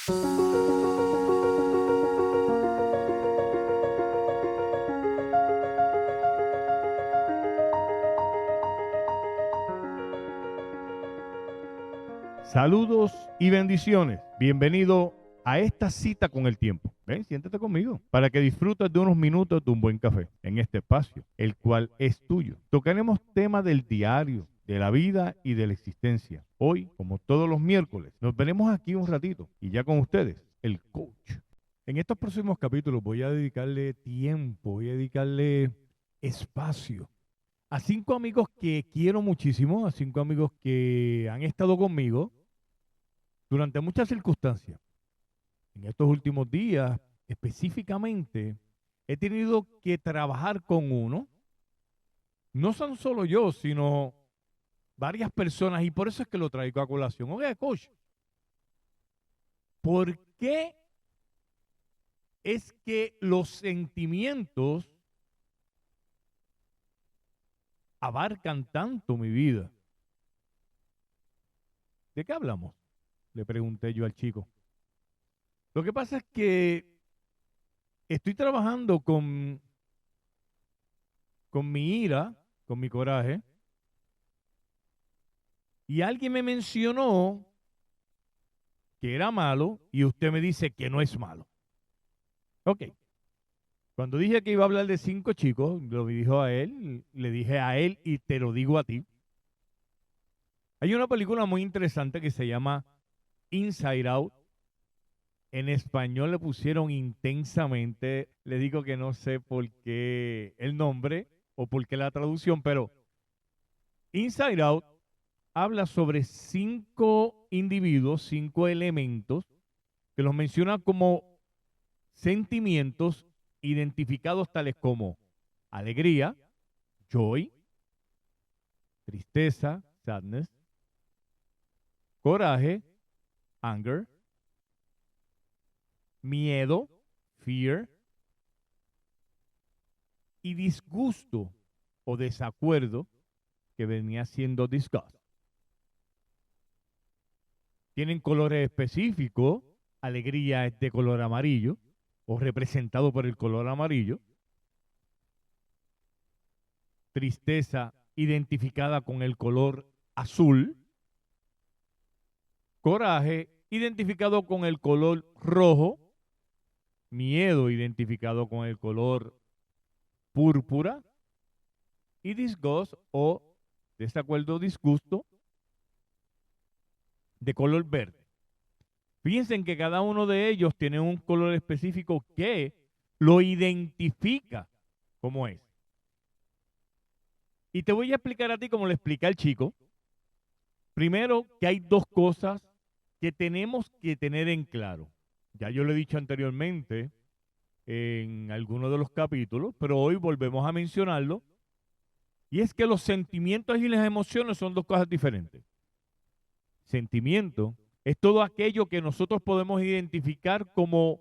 Saludos y bendiciones. Bienvenido a esta cita con el tiempo. Ven, siéntate conmigo para que disfrutes de unos minutos de un buen café en este espacio, el cual es tuyo. Tocaremos temas del diario, de la vida y de la existencia. Hoy, como todos los miércoles, nos veremos aquí un ratito y ya con ustedes, el coach. En estos próximos capítulos voy a dedicarle tiempo, voy a dedicarle espacio a 5 amigos que quiero muchísimo, a 5 amigos que han estado conmigo durante muchas circunstancias. En estos últimos días, específicamente, he tenido que trabajar con uno. No son solo yo, sino varias personas, y por eso es que lo traigo a colación. Oye, coach, ¿por qué es que los sentimientos abarcan tanto mi vida? ¿De qué hablamos? Le pregunté yo al chico. Lo que pasa es que estoy trabajando con mi ira, con mi coraje, y alguien me mencionó que era malo y usted me dice que no es malo. Ok. Cuando dije que iba a hablar de 5 chicos, lo dijo a él, le dije a él y te lo digo a ti. Hay una película muy interesante que se llama Inside Out. En español le pusieron Intensamente. Le digo que no sé por qué el nombre o por qué la traducción, pero Inside Out habla sobre 5 individuos, 5 elementos que los menciona como sentimientos identificados tales como alegría, joy, tristeza, sadness, coraje, anger, miedo, fear, y disgusto o desacuerdo, que venía siendo disgust. Tienen colores específicos. Alegría es de color amarillo o representado por el color amarillo. Tristeza identificada con el color azul. Coraje identificado con el color rojo. Miedo identificado con el color púrpura. Y disgust o desacuerdo, disgusto, de color verde. Fíjense que cada uno de ellos tiene un color específico que lo identifica como es. Y te voy a explicar a ti como le explica al chico. Primero, que hay 2 cosas que tenemos que tener en claro. Ya yo lo he dicho anteriormente en alguno de los capítulos, pero hoy volvemos a mencionarlo. Y es que los sentimientos y las emociones son 2 cosas diferentes. Sentimiento es todo aquello que nosotros podemos identificar como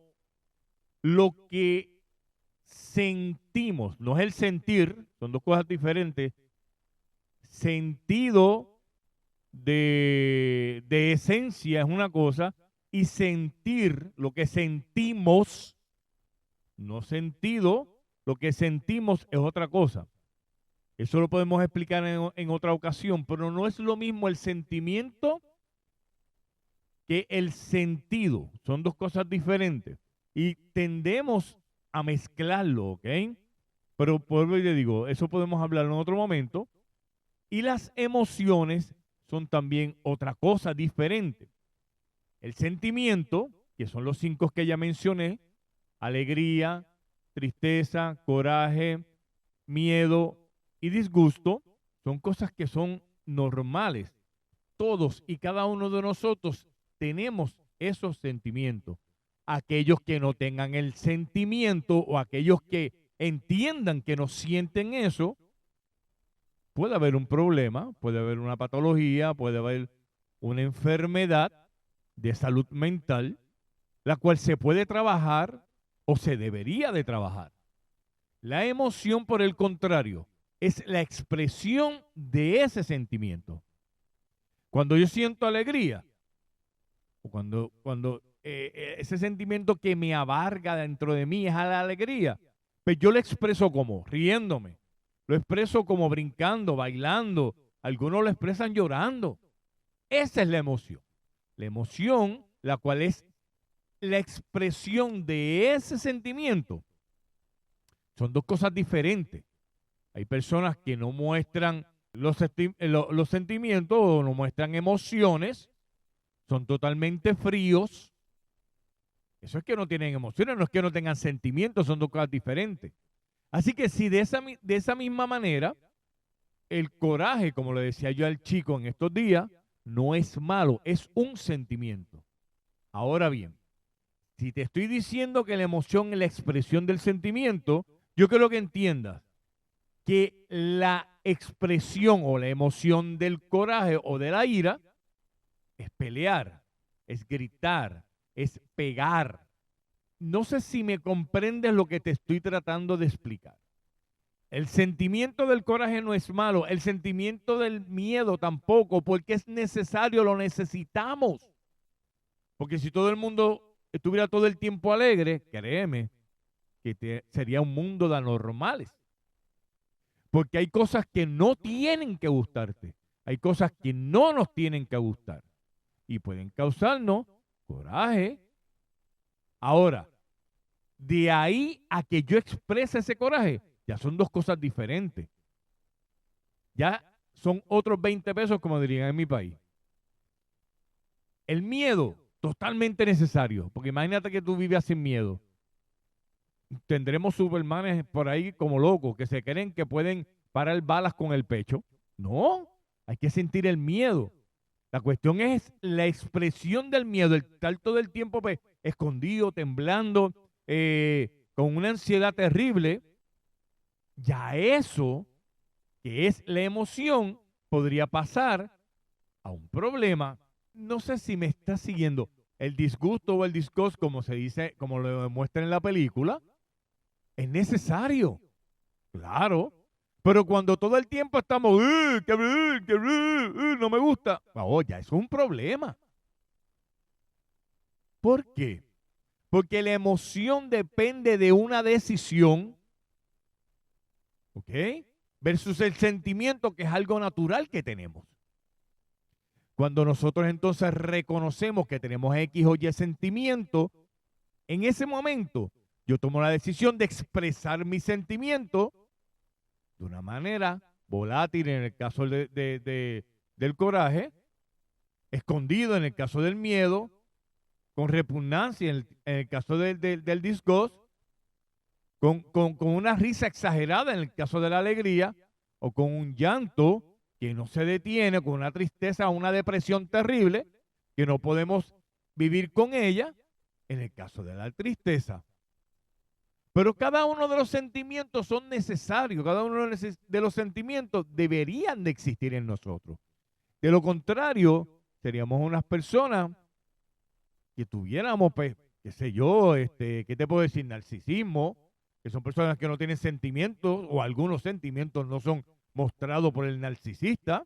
lo que sentimos. No es el sentir, son 2 cosas diferentes. Sentido de esencia es una cosa, y sentir, lo que sentimos, no sentido, lo que sentimos es otra cosa. Eso lo podemos explicar en otra ocasión, pero no es lo mismo el sentimiento que el sentido. Son 2 cosas diferentes y tendemos a mezclarlo, ¿ok? Pero por lo que le digo, eso podemos hablar en otro momento. Y las emociones son también otra cosa diferente. El sentimiento, que son los 5 que ya mencioné: alegría, tristeza, coraje, miedo y disgusto, son cosas que son normales. Todos y cada uno de nosotros tenemos esos sentimientos. Aquellos que no tengan el sentimiento o aquellos que entiendan que no sienten eso, puede haber un problema, puede haber una patología, puede haber una enfermedad de salud mental, la cual se puede trabajar o se debería de trabajar. La emoción, por el contrario, es la expresión de ese sentimiento. Cuando yo siento alegría, o cuando ese sentimiento que me abarga dentro de mí es a la alegría, pues yo lo expreso como riéndome, lo expreso como brincando, bailando, algunos lo expresan llorando. Esa es la emoción. La emoción, la cual es la expresión de ese sentimiento, son dos cosas diferentes. Hay personas que no muestran los sentimientos o no muestran emociones, son totalmente fríos. Eso es que no tienen emociones, no es que no tengan sentimientos, son dos cosas diferentes. Así que si de esa misma manera, el coraje, como le decía yo al chico en estos días, no es malo, es un sentimiento. Ahora bien, si te estoy diciendo que la emoción es la expresión del sentimiento, yo quiero que entiendas que la expresión o la emoción del coraje o de la ira es pelear, es gritar, es pegar. No sé si me comprendes lo que te estoy tratando de explicar. El sentimiento del coraje no es malo, el sentimiento del miedo tampoco, porque es necesario, lo necesitamos. Porque si todo el mundo estuviera todo el tiempo alegre, créeme, que sería un mundo de anormales. Porque hay cosas que no tienen que gustarte, hay cosas que no nos tienen que gustar y pueden causarnos coraje. Ahora, de ahí a que yo exprese ese coraje, ya son dos cosas diferentes. Ya son otros 20 pesos, como dirían en mi país. El miedo, totalmente necesario, porque imagínate que tú vives sin miedo. Tendremos supermanes por ahí como locos que se creen que pueden parar balas con el pecho. No, hay que sentir el miedo. La cuestión es la expresión del miedo, el estar todo el tiempo pues, escondido, temblando, con una ansiedad terrible. Ya eso, que es la emoción, podría pasar a un problema. No sé si me está siguiendo. El disgusto o el disgust, como se dice, como lo demuestra en la película, es necesario, claro. Pero cuando todo el tiempo estamos, no me gusta, oh, ya es un problema. ¿Por qué? Porque la emoción depende de una decisión, ¿ok? Versus el sentimiento, que es algo natural que tenemos. Cuando nosotros entonces reconocemos que tenemos X o Y sentimiento, en ese momento yo tomo la decisión de expresar mi sentimiento de una manera volátil en el caso del coraje, escondido en el caso del miedo, con repugnancia en el caso del disgust, con una risa exagerada en el caso de la alegría, o con un llanto que no se detiene, con una tristeza o una depresión terrible, que no podemos vivir con ella, en el caso de la tristeza. Pero cada uno de los sentimientos son necesarios, cada uno de los sentimientos deberían de existir en nosotros. De lo contrario, seríamos unas personas que tuviéramos, pues, qué sé yo, ¿qué te puedo decir? Narcisismo, que son personas que no tienen sentimientos o algunos sentimientos no son mostrados por el narcisista,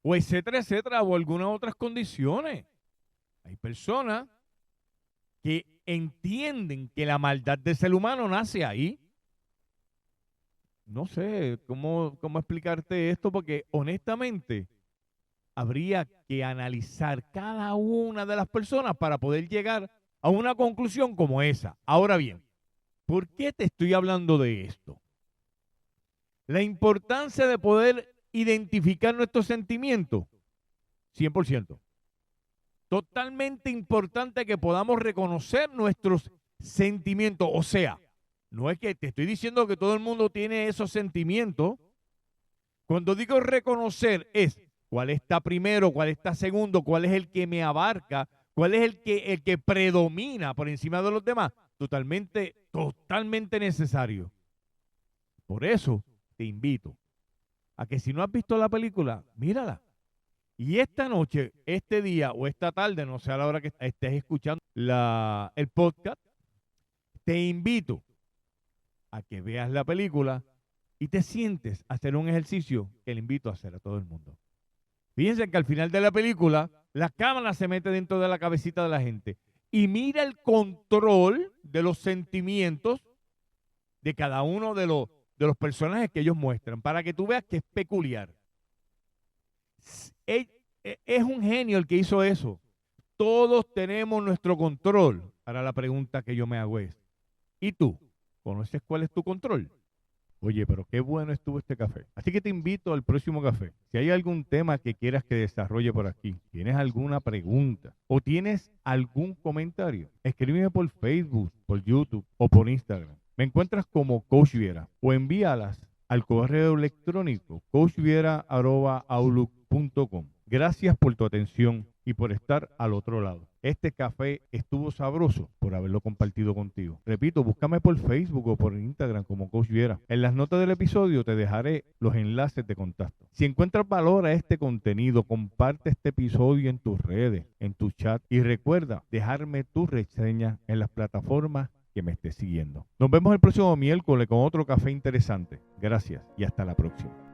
o etcétera, etcétera, o algunas otras condiciones. Hay personas que entienden que la maldad del ser humano nace ahí. No sé cómo explicarte esto, porque honestamente habría que analizar cada una de las personas para poder llegar a una conclusión como esa. Ahora bien, ¿por qué te estoy hablando de esto? La importancia de poder identificar nuestros sentimientos, 100%. Totalmente importante que podamos reconocer nuestros sentimientos. O sea, no es que te estoy diciendo que todo el mundo tiene esos sentimientos. Cuando digo reconocer es cuál está primero, cuál está segundo, cuál es el que me abarca, cuál es el que predomina por encima de los demás. Totalmente necesario. Por eso te invito a que si no has visto la película, mírala. Y esta noche, este día o esta tarde, no sé a la hora que estés escuchando el podcast, te invito a que veas la película y te sientes a hacer un ejercicio que le invito a hacer a todo el mundo. Fíjense que al final de la película, la cámara se mete dentro de la cabecita de la gente y mira el control de los sentimientos de cada uno de los personajes que ellos muestran, para que tú veas que es peculiar. Es un genio el que hizo eso. Todos tenemos nuestro control. Ahora la pregunta que yo me hago es, ¿y tú? ¿Conoces cuál es tu control? Oye, pero qué bueno estuvo este café. Así que te invito al próximo café. Si hay algún tema que quieras que desarrolle por aquí, tienes alguna pregunta o tienes algún comentario, escríbeme por Facebook, por YouTube o por Instagram. Me encuentras como Coach Viera o envíalas al correo electrónico coachviera@outlook.com. Gracias por tu atención y por estar al otro lado. Este café estuvo sabroso por haberlo compartido contigo. Repito, búscame por Facebook o por Instagram como Coach Viera. En las notas del episodio te dejaré los enlaces de contacto. Si encuentras valor a este contenido, comparte este episodio en tus redes, en tu chat y recuerda dejarme tu reseña en las plataformas que me estés siguiendo. Nos vemos el próximo miércoles con otro café interesante. Gracias y hasta la próxima.